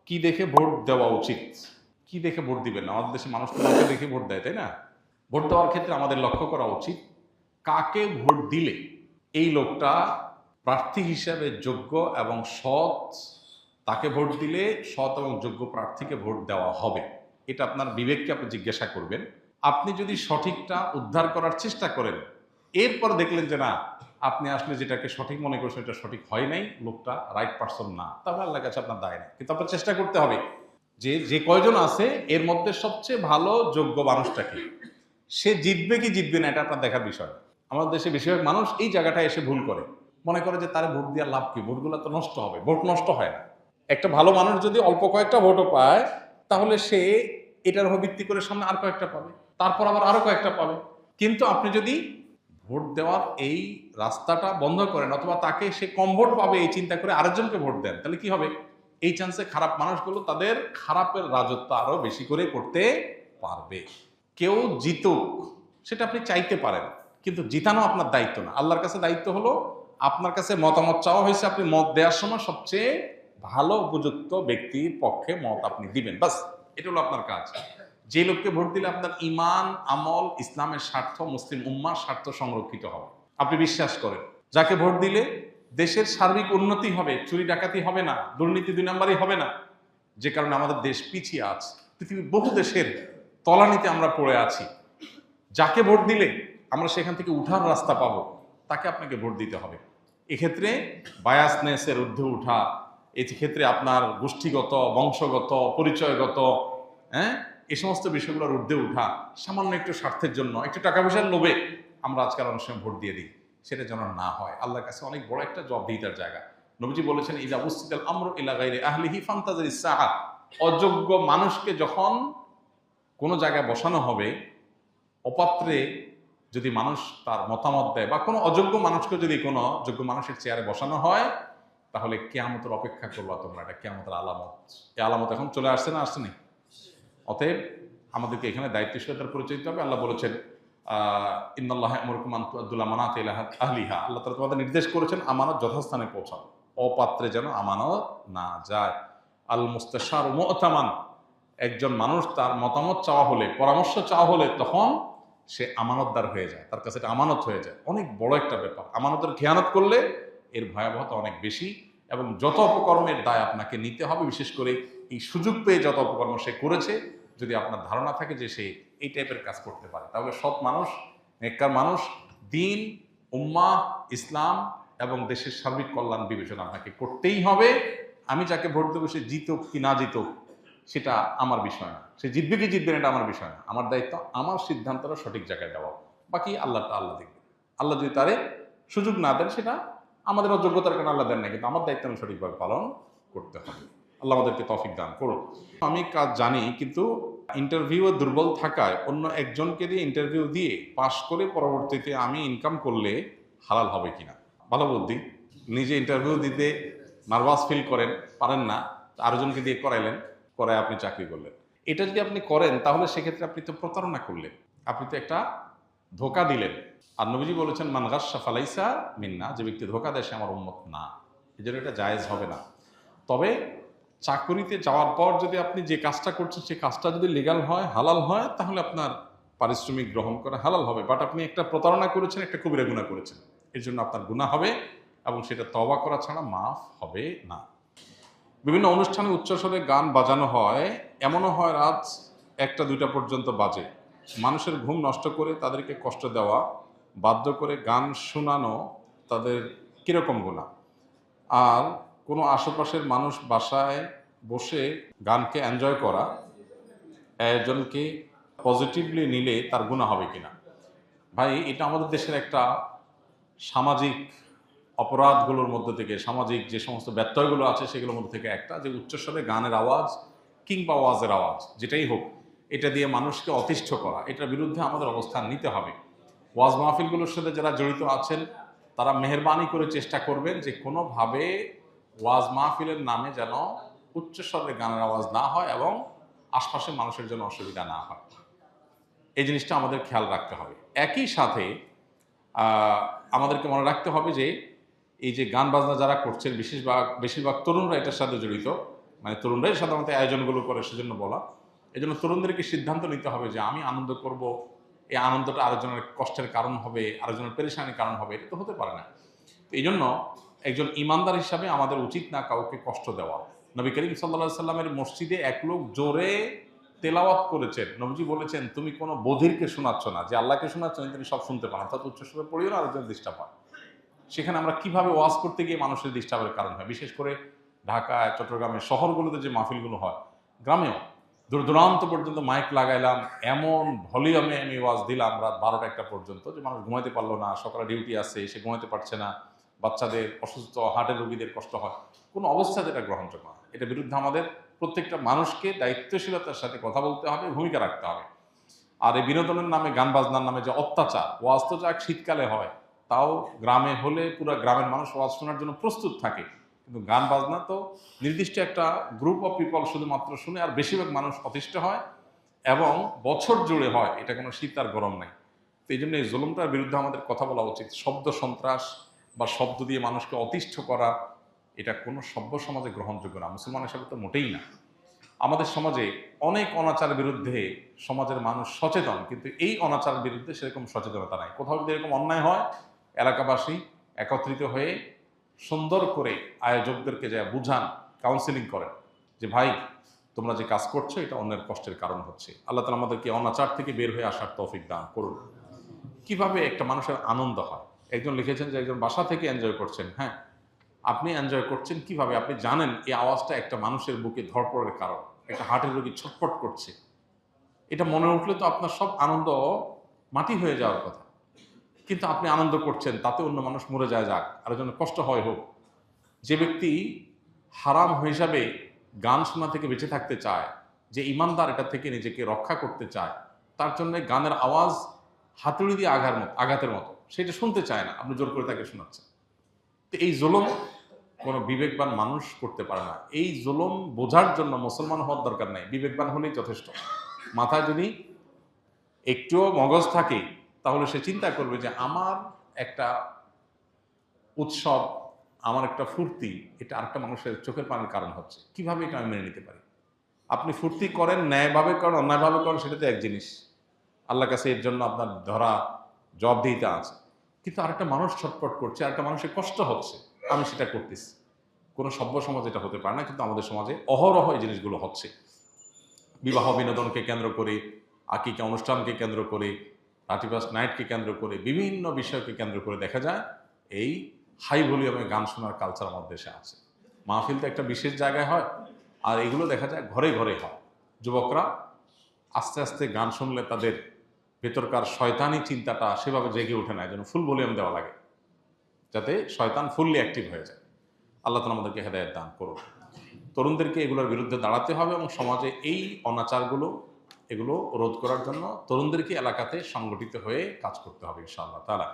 কি দেখে ভোট দেওয়া উচিত, কি দেখে ভোট দিবেন না? আমাদের দেশে মানুষ তো লোককে দেখে ভোট দেয়, তাই না? ভোট দেওয়ার ক্ষেত্রে আমাদের লক্ষ্য করা উচিত কাকে ভোট দিলে এই লোকটা প্রার্থী হিসাবে যোগ্য এবং সৎ। তাকে ভোট দিলে সৎ এবং যোগ্য প্রার্থীকে ভোট দেওয়া হবে, এটা আপনার বিবেককে আপনি জিজ্ঞাসা করবেন। আপনি যদি সঠিকটা উদ্ধার করার চেষ্টা করেন, এরপর দেখলেন যে না, আপনি আসলে যেটাকে সঠিক মনে করছেন এটা সঠিক হয় নাই, লোকটা রাইট পারসন না, তাহলে আল্লাহর কাছে আপনার দায় নেই। কিন্তু আপনার চেষ্টা করতে হবে যে যে কয়জন আছে এর মধ্যে সবচেয়ে ভালো যোগ্য মানুষটাকে, সে জিতবে কি জিতবে না এটা আপনার দেখার বিষয়। আমাদের দেশে বেশিরভাগ মানুষ এই জায়গাটায় এসে ভুল করে, মনে করে যে তারা ভোট দেওয়ার লাভ কি, ভোটগুলো তো নষ্ট হবে। ভোট নষ্ট হয় না। একটা ভালো মানুষ যদি অল্প কয়েকটা ভোটও পায়, তাহলে সে এটার উপর ভিত্তি করে সামনে আর কয়েকটা পাবে, তারপর আবার আরো কয়েকটা পাবে। কিন্তু আপনি যদি ভোট দেওয়ার এই রাস্তাটা বন্ধ করেন, অথবা তাকে সে কম ভোট পাবে এই চিন্তা করে আরেকজনকে ভোট দেন, তাহলে কি হবে? এই চান্সে খারাপ মানুষগুলো তাদের খারাপের রাজত্ব আরো বেশি করে করতে পারবে। কেউ জিতুক সেটা আপনি চাইতে পারেন, কিন্তু জিতানো আপনার দায়িত্ব না। আল্লাহর কাছে দায়িত্ব হলো, আপনার কাছে মতামত চাওয়া হয়েছে, আপনি মত দেওয়ার সময় সবচেয়ে ভালো উপযুক্ত ব্যক্তির পক্ষে মত আপনি দিবেন, বাস। এটা হলো আপনার কাজ। যে লোককে ভোট দিলে আপনার ইমান, আমল, ইসলামের স্বার্থ, মুসলিম উম্মার স্বার্থ সংরক্ষিত হবে, আপনি বিশ্বাস করেন। যাকে ভোট দিলে দেশের সার্বিক উন্নতি হবে, চুরি ডাকাতি হবে না, দুর্নীতি দুই নাম্বারই হবে না, যে কারণে আমাদের দেশ পিছিয়ে আছে। পৃথিবীর বহু দেশের তলানিতে আমরা পড়ে আছি। যাকে ভোট দিলে আমরা সেখান থেকে উঠার রাস্তা পাবো, তাকে আপনাকে ভোট দিতে হবে। এক্ষেত্রে বায়াসনেসের ঊর্ধ্বে উঠা, এক্ষেত্রে আপনার গোষ্ঠীগত, বংশগত, পরিচয়গত, হ্যাঁ, এই সমস্ত বিষয়গুলোর ঊর্ধ্বে উঠা, সামান্য একটু স্বার্থের জন্য, একটু টাকা পয়সার লোভে আমরা আজকাল অনেক সময় ভোট দিয়ে দিই, সেটা যেন না হয়। আল্লাহর কাছে অনেক বড় একটা জবাবদিহিতার জায়গা। নবীজি বলেছেন, ইযা বুসিতাল আমরু ইলা গায়রি আহলিহি ফান্তাজিরিস সাআ। অযোগ্য মানুষকে যখন কোনো জায়গায় বসানো হবে, অপাত্রে যদি মানুষ তার মতামত দেয়, বা কোনো অযোগ্য মানুষকে যদি কোনো যোগ্য মানুষের চেয়ারে বসানো হয়, তাহলে কিয়ামতের অপেক্ষা করবা তোমরা। এটা কিয়ামতের আলামত। এই আলামত এখন চলে আসছে না, আসছে না? অতএব আমাদেরকে এখানে দায়িত্বশীলতার পরিচয় দিতে হবে। আল্লাহ বলেছেন, ইন্নাল্লাহা ইয়ামুরুকুম আন তুআদ্দুল আমানাতি ইলা আহলিহা। আল্লাহ তাআলা তোমাদের নির্দেশ করেছেন আমানত যথাস্থানে পৌঁছাও, অপাত্রে যেন আমানত না যায়। আল মুস্তাশারু মু'তামান। একজন মানুষ তার মতামত চাওয়া হলে, পরামর্শ চাওয়া হলে, তখন সে আমানতদার হয়ে যায়, তার কাছে এটা আমানত হয়ে যায়। অনেক বড় একটা ব্যাপার। আমানতের খেয়ানত করলে এর ভয়াবহতা অনেক বেশি, এবং যত অপকর্মের দায় আপনাকে নিতে হবে, বিশেষ করে এই সুযোগ পেয়ে যত অপকর্ম সে করেছে, যদি আপনার ধারণা থাকে যে সে এই টাইপের কাজ করতে পারে, তাহলে সৎ মানুষ, নেককার মানুষ, দিন, উম্মাহ, ইসলাম এবং দেশের সার্বিক কল্যাণ বিবেচনা আপনাকে করতেই হবে। আমি যাকে ভোট দেবো সে জিতুক কি না জিতুক সেটা আমার বিষয় না, সে জিতবে কি জিতবে না এটা আমার বিষয় না। আমার দায়িত্ব আমার সিদ্ধান্তটা সঠিক জায়গায় দেওয়া, বাকি আল্লাহটা আল্লাহ দেখবে। আল্লাহ যদি তারে সুযোগ না দেন, সেটা আমাদের অযোগ্যতার কারণে আল্লাহ দেন না, কিন্তু আমার দায়িত্ব আমি সঠিকভাবে পালন করতে হবে। আল্লাহ আমাদেরকে তৌফিক দান করুন। আমি কাজ জানি, কিন্তু ইন্টারভিউ দুর্বল থাকায় অন্য একজনকে দিয়ে ইন্টারভিউ দিয়ে পাশ করে পরবর্তীতে আমি ইনকাম করলে হালাল হবে কিনা, ভালো বুদ্ধি। নিজে ইন্টারভিউ দিতে নার্ভাস ফিল করেন, পারেন না, আরেকজনকে দিয়ে করাইলেন, করায় আপনি চাকরি করলেন। এটা যদি আপনি করেন, তাহলে সেক্ষেত্রে আপনি তো প্রতারণা করলেন, আপনি তো একটা ধোঁকা দিলেন। আর নবীজি বলেছেন, মান গাশশা ফালাইসা মিন্না। যে ব্যক্তি ধোঁকা দেয় সে আমার উম্মত না। এই জন্য এটা জায়েজ হবে না। তবে চাকরিতে যাওয়ার পর যদি আপনি যে কাজটা করছেন সেই কাজটা যদি লিগ্যাল হয়, হালাল হয়, তাহলে আপনার পারিশ্রমিক গ্রহণ করা হালাল হবে। বাট আপনি একটা প্রতারণা করেছেন, একটা কবিরা গুনাহ করেছেন, এর জন্য আপনার গুনাহ হবে, এবং সেটা তওবা করা ছাড়া মাফ হবে না। বিভিন্ন অনুষ্ঠানে উচ্চস্বরে গান বাজানো হয়, এমনও হয় রাত 1টা 2টা পর্যন্ত বাজে। মানুষের ঘুম নষ্ট করে তাদেরকে কষ্ট দেওয়া, বাধ্য করে গান শোনানো তাদের কীরকম গুনাহ? আর কোনো আশেপাশের মানুষ বাসায় বসে গানকে এনজয় করা একজনকে পজিটিভলি নিলে তার গুনাহ হবে কিনা? ভাই, এটা আমাদের দেশের একটা সামাজিক অপরাধগুলোর মধ্যে থেকে, সামাজিক যে সমস্ত ব্যত্যয়গুলো আছে সেগুলোর মধ্যে থেকে একটা, যে উচ্চস্বরে গানের আওয়াজ কিংবা ওয়াজের আওয়াজ যেটাই হোক, এটা দিয়ে মানুষকে অতিষ্ঠ করা, এটার বিরুদ্ধে আমাদের অবস্থান নিতে হবে। ওয়াজ মাহফিলগুলোর সাথে যারা জড়িত আছেন তারা মেহেরবানি করে চেষ্টা করবেন যে কোনোভাবে ওয়াজ মাহফিলের নামে যেন উচ্চস্বরে গানের আওয়াজ না হয় এবং আশপাশের মানুষের জন্য অসুবিধা না হয়। এই জিনিসটা আমাদের খেয়াল রাখতে হবে। একই সাথে আমাদেরকে মনে রাখতে হবে যে এই যে গান বাজনা যারা করছেন, বেশিরভাগ তরুণরা এটার সাথে জড়িত, মানে তরুণরাই সাধারণত আয়োজনগুলো করে, সেজন্য বলা। এই জন্য তরুণদেরকে সিদ্ধান্ত নিতে হবে যে আমি আনন্দ করব, এই আনন্দটা আরেকজনের কষ্টের কারণ হবে, আরেকজনের পেরেশানির কারণ হবে, এটা তো হতে পারে না। তো এই জন্য একজন ইমানদার হিসাবে আমাদের উচিত না কাউকে কষ্ট দেওয়া। নবী করিম সাল্লাল্লাহু সাল্লামের মসজিদে এক লোক জোরে তেলাওয়াত করেছেন, নবীজি বলেছেন তুমি কোনো বধিরকে শোনাচ্ছ না, যে আল্লাহকে শোনাচ্ছেন তিনি সব শুনতে পান, অর্থাৎ উচ্চস্বরে পড়িও না, আরেকজনের ডিস্টার্ব হয়। সেখানে আমরা কিভাবে ওয়াজ করতে গিয়ে মানুষের ডিস্টার্বের কারণ হয়, বিশেষ করে ঢাকায়, চট্টগ্রামে, শহরগুলোতে যে মাহফিলগুলো হয়, গ্রামেও দূর দূরান্ত পর্যন্ত মাইক লাগাইলাম, এমন ভলিউমে আমি ওয়াজ দিলাম রাত 12টা 1টা পর্যন্ত যে মানুষ ঘুমাইতে পারলো না, সকালে ডিউটি আছে, সে ঘুমাইতে পারছে না, বাচ্চাদের অসুস্থ, হার্টের রোগীদের কষ্ট হয়, কোনো অবস্থাতে এটা গ্রহণযোগ্য না। এটার বিরুদ্ধে আমাদের প্রত্যেকটা মানুষকে দায়িত্বশীলতার সাথে কথা বলতে হবে, ভূমিকা রাখতে হবে। আর এই বিনোদনের নামে, গান বাজনার নামে যে অত্যাচার, ওয়াজ তো যাক শীতকালে হয়, তাও গ্রামে হলে পুরো গ্রামের মানুষ ওয়াজ শোনার জন্য প্রস্তুত থাকে, কিন্তু গান বাজনা তো নির্দিষ্ট একটা গ্রুপ অফ পিপল শুধুমাত্র শুনে, আর বেশিরভাগ মানুষ অতিষ্ঠ হয় এবং বছর জুড়ে হয়, এটা কোনো শীত আর গরম নাই। তো এই জন্য এই জুলুমটার বিরুদ্ধে আমাদের কথা বলা উচিত। শব্দ সন্ত্রাস বা শব্দ দিয়ে মানুষকে অতিষ্ঠ করা, এটা কোনো সভ্য সমাজে গ্রহণযোগ্য না, মুসলমান হিসাবে তো মোটেই না। আমাদের সমাজে অনেক অনাচারের বিরুদ্ধে সমাজের মানুষ সচেতন, কিন্তু এই অনাচারের বিরুদ্ধে সেরকম সচেতনতা নাই। কোথাও যদি এরকম অন্যায় হয়, এলাকাবাসী একত্রিত হয়ে সুন্দর করে আয়োজকদেরকে যা বুঝান, কাউন্সিলিং করেন যে ভাই তোমরা যে কাজ করছো এটা অন্যের কষ্টের কারণ হচ্ছে। আল্লাহ তাআলা আমাদেরকে অনাচার থেকে বের হয়ে আসার তৌফিক দান করুন। কিভাবে একটা মানুষের আনন্দ হয়, একজন লিখেছেন যে একজন বাসা থেকে এনজয় করছেন। হ্যাঁ, আপনি এনজয় করছেন কিভাবে? আপনি জানেন এই আওয়াজটা একটা মানুষের বুকে ধড়পড়ের কারণ, একটা হার্টের রোগী ছটফট করছে, এটা মনে উঠলে তো আপনার সব আনন্দ মাটি হয়ে যাওয়ার কথা। কিন্তু আপনি আনন্দ করছেন, তাতে অন্য মানুষ মরে যায়, যাক, আরেকজনের কষ্ট হয় হোক। যে ব্যক্তি হারাম হিসাবে গান শোনা থেকে বেঁচে থাকতে চায়, যে ইমানদার এটা থেকে নিজেকে রক্ষা করতে চায়, তার জন্য গানের আওয়াজ হাতুড়ি দিয়ে আঘাতের মতো, সেটা শুনতে চায় না, আপনি জোর করে তাকে শোনাচ্ছেন। তো এই জুলুম কোনো বিবেকবান মানুষ করতে পারে না। এই জুলুম বোঝার জন্য মুসলমান হওয়ার দরকার নাই, বিবেকবান হলেই যথেষ্ট। মাথায় যদি একটুও মগজ থাকে, তাহলে সে চিন্তা করবে যে আমার একটা উৎসব, আমার একটা ফুর্তি, এটা আরেকটা মানুষের চোখের পানির কারণ হচ্ছে, কিভাবে এটা আমি মেনে নিতে পারি? আপনি ফুর্তি করেন, ন্যায়ভাবে করেন, অন্যায়ভাবে করেন, সেটা তো এক জিনিস, আল্লাহর কাছে এর জন্য আপনার ধরা জবাবদিহিতা আছে। কিন্তু আরেকটা মানুষ ছটফট করছে, আরেকটা মানুষের কষ্ট হচ্ছে, আমি সেটা করতেছি, কোনো সভ্য সমাজ এটা হতে পারে না, কিন্তু আমাদের সমাজে অহরহ এই জিনিসগুলো হচ্ছে। বিবাহ বিনোদনকে কেন্দ্র করে, আকিকা অনুষ্ঠানকে কেন্দ্র করে, 31st নাইটকে কেন্দ্র করে, বিভিন্ন বিষয়কে কেন্দ্র করে দেখা যায় এই হাই ভলিউমে গান শোনার কালচার আমাদের দেশে আছে। মাহফিল তো একটা বিশেষ জায়গায় হয়, আর এগুলো দেখা যায় ঘরে ঘরে হয়। যুবকরা আস্তে আস্তে গান শুনলে তাদের ভেতরকার শয়তানি চিন্তাটা সেভাবে জেগে ওঠে না, যেন ফুল ভলিউম দেওয়া লাগে, যাতে শয়তান ফুললি অ্যাক্টিভ হয়ে যায়। আল্লাহ তাআলা আমাদেরকে হেদায়েত দান করুন। তরুণদেরকে এগুলোর বিরুদ্ধে দাঁড়াতে হবে এবং সমাজে এই অনাচারগুলো, এগুলো রোধ করার জন্য তরুণদেরকে এলাকাতে সংগঠিত হয়ে কাজ করতে হবে ইনশাআল্লাহ তাআলা।